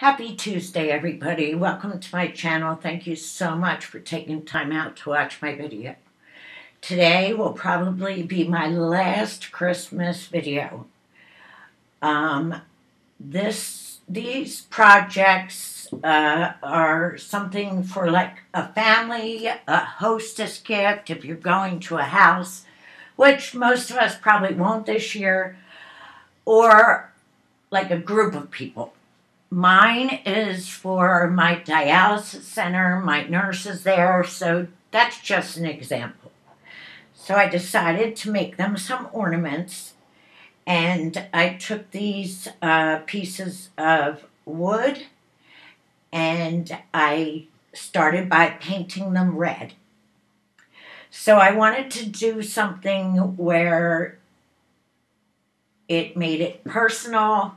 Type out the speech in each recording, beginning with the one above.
Happy Tuesday, everybody. Welcome to my channel. Thank you so much for taking time out to watch my video. Today will probably be my last Christmas video. These projects are something for like a family, a hostess gift, if you're going to a house, which most of us probably won't this year, or like a group of people. Mine is for my dialysis center. My nurse is there, so that's just an example. So I decided to make them some ornaments, and I took these pieces of wood, and I started by painting them red. So I wanted to do something where it made it personal,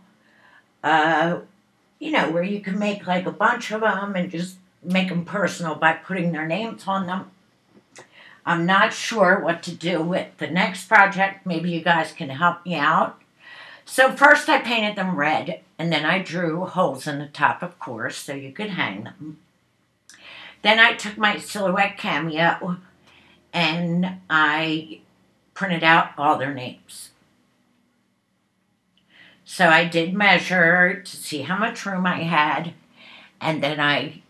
where you can make like a bunch of them and just make them personal by putting their names on them. I'm not sure what to do with the next project. Maybe you guys can help me out. So first I painted them red, and then I drew holes in the top, of course, so you could hang them. Then I took my silhouette cameo and I printed out all their names. So I did measure to see how much room I had, and then I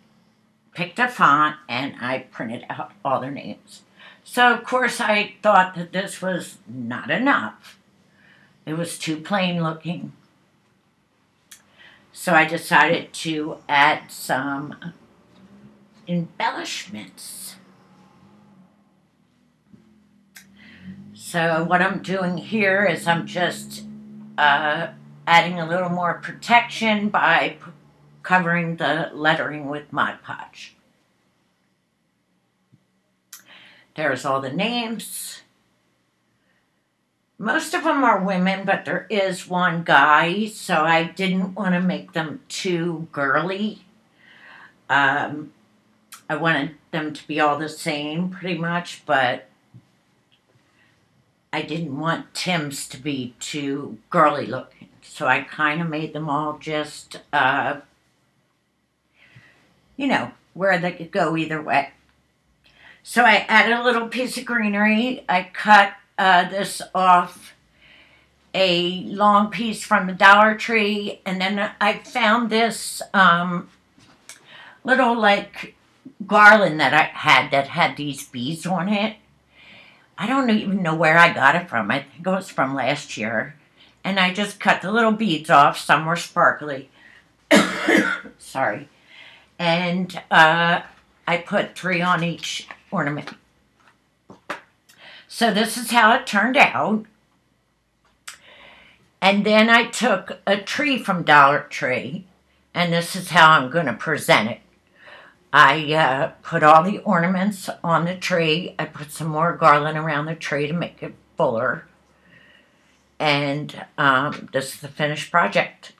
picked a font and I printed out all their names. So of course I thought that this was not enough. It was too plain looking. So I decided to add some embellishments. So what I'm doing here is I'm just adding a little more protection by covering the lettering with Mod Podge. There's all the names. Most of them are women, but there is one guy, so I didn't want to make them too girly. I wanted them to be all the same, pretty much, but I didn't want Tim's to be too girly looking. So I kind of made them all just, where they could go either way. So I added a little piece of greenery. I cut this off a long piece from the Dollar Tree, and then I found this little like garland that I had these beads on it. I don't even know where I got it from. I think it was from last year. And I just cut the little beads off. Some were sparkly. Sorry. And I put 3 on each ornament. So this is how it turned out. And then I took a tree from Dollar Tree, and this is how I'm going to present it. I put all the ornaments on the tree. I put some more garland around the tree to make it fuller. And this is the finished project.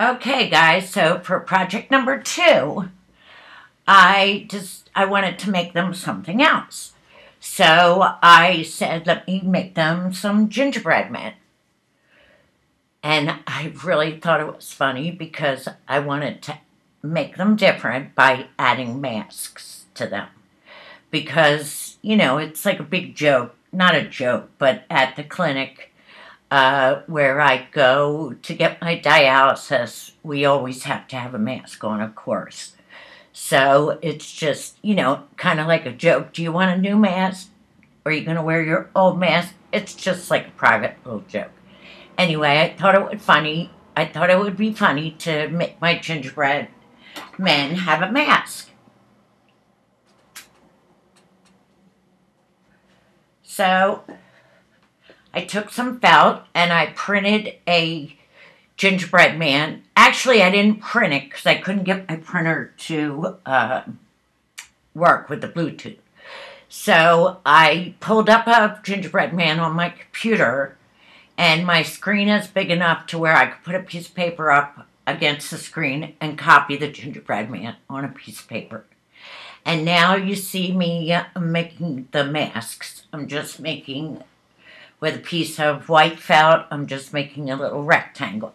Okay, guys, so for project number 2, I wanted to make them something else. So I said, let me make them some gingerbread men. And I really thought it was funny because I wanted to make them different by adding masks to them. Because, it's like a big joke, not a joke, but at the clinic, where I go to get my dialysis, we always have to have a mask on, of course. So it's just, kind of like a joke. Do you want a new mask? Or are you going to wear your old mask? It's just like a private little joke. Anyway, I thought it would be funny to make my gingerbread men have a mask. So I took some felt and I printed a gingerbread man. Actually, I didn't print it because I couldn't get my printer to work with the Bluetooth. So I pulled up a gingerbread man on my computer, and my screen is big enough to where I could put a piece of paper up against the screen and copy the gingerbread man on a piece of paper. And now you see me making the masks. I'm just making, with a piece of white felt, I'm just making a little rectangle.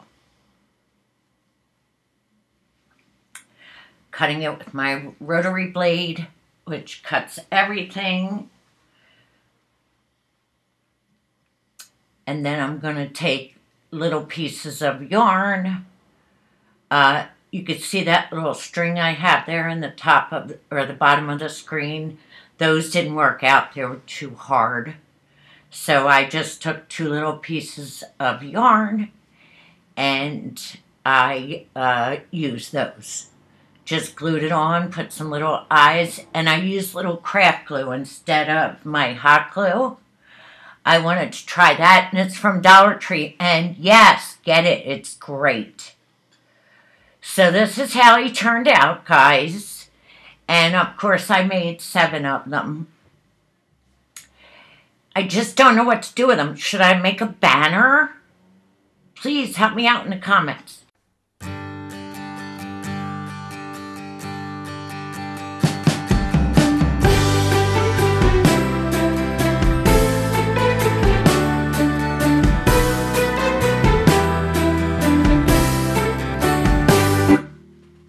Cutting it with my rotary blade, which cuts everything. And then I'm going to take little pieces of yarn. You can see that little string I have there in the top of, or the bottom of the screen. Those didn't work out. They were too hard. So I just took 2 little pieces of yarn and I used those. Just glued it on, put some little eyes, and I used little craft glue instead of my hot glue. I wanted to try that, and it's from Dollar Tree, and yes, get it, it's great. So this is how he turned out, guys, and of course I made 7 of them. I just don't know what to do with them. Should I make a banner? Please help me out in the comments.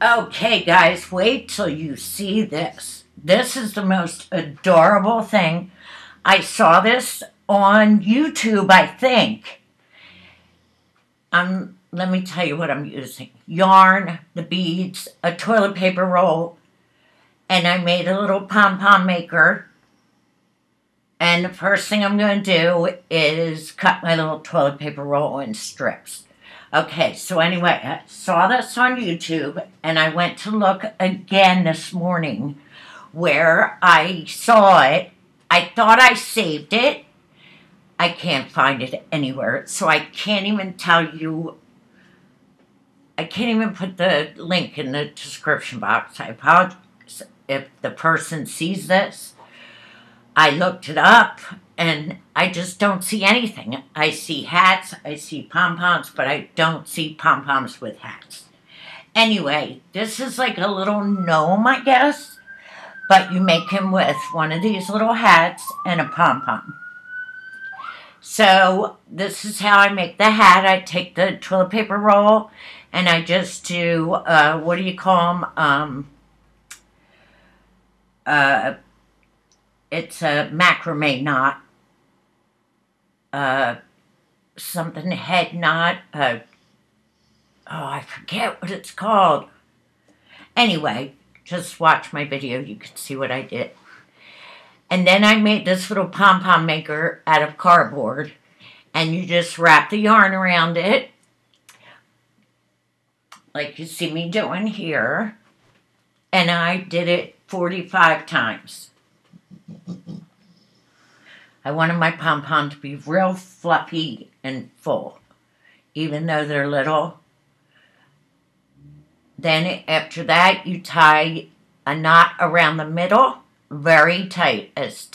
Okay, guys, wait till you see this. This is the most adorable thing. I saw this on YouTube, I think. Let me tell you what I'm using. Yarn, the beads, a toilet paper roll, and I made a little pom-pom maker. And the first thing I'm going to do is cut my little toilet paper roll in strips. Okay, so anyway, I saw this on YouTube, and I went to look again this morning where I saw it. I thought I saved it. I can't find it anywhere, so I can't even tell you. I can't even put the link in the description box. I apologize if the person sees this. I looked it up, and I just don't see anything. I see hats, I see pom-poms, but I don't see pom-poms with hats. Anyway, this is like a little gnome, I guess, but you make him with one of these little hats and a pom-pom. So this is how I make the hat. I take the toilet paper roll, and I just do, what do you call them? It's a macrame knot. Something head knot. Oh, I forget what it's called. Anyway, just watch my video. You can see what I did. And then I made this little pom-pom maker out of cardboard. And you just wrap the yarn around it, like you see me doing here. And I did it 45 times. I wanted my pom-pom to be real fluffy and full, even though they're little. Then after that, you tie a knot around the middle, very tight as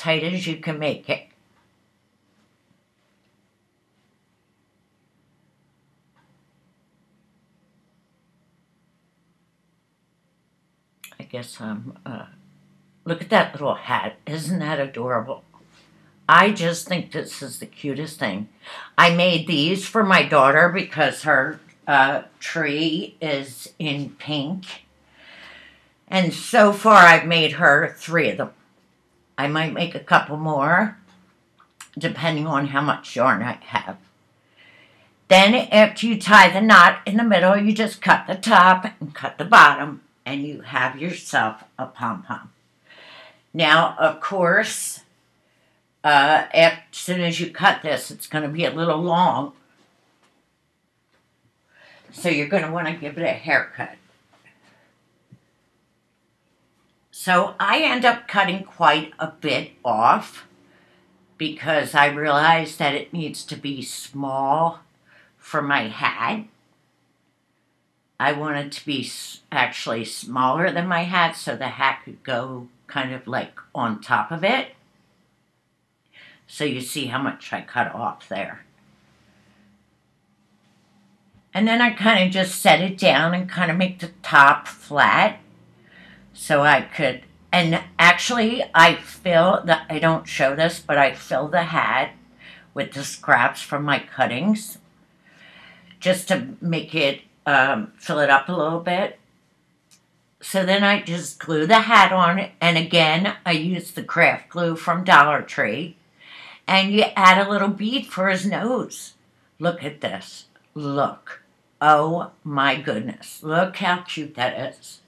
you can make it. I guess look at that little hat. Isn't that adorable? I just think this is the cutest thing. I made these for my daughter because her tree is in pink. And so far I've made her 3 of them. I might make a couple more, depending on how much yarn I have. Then after you tie the knot in the middle, you just cut the top and cut the bottom, and you have yourself a pom-pom. Now, of course, as soon as you cut this, it's going to be a little long. So you're going to want to give it a haircut. So I end up cutting quite a bit off because I realized that it needs to be small for my hat. I want it to be actually smaller than my hat so the hat could go kind of like on top of it. So you see how much I cut off there. And then I kind of just set it down and kind of make the top flat so I could, and actually I I don't show this, but I fill the hat with the scraps from my cuttings just to make it, fill it up a little bit. So then I just glue the hat on, and again, I use the craft glue from Dollar Tree, and you add a little bead for his nose. Look at this. Look. Oh my goodness. Look how cute that is.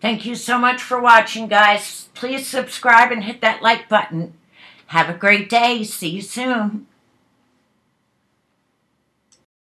Thank you so much for watching, guys. Please subscribe and hit that like button. Have a great day. See you soon.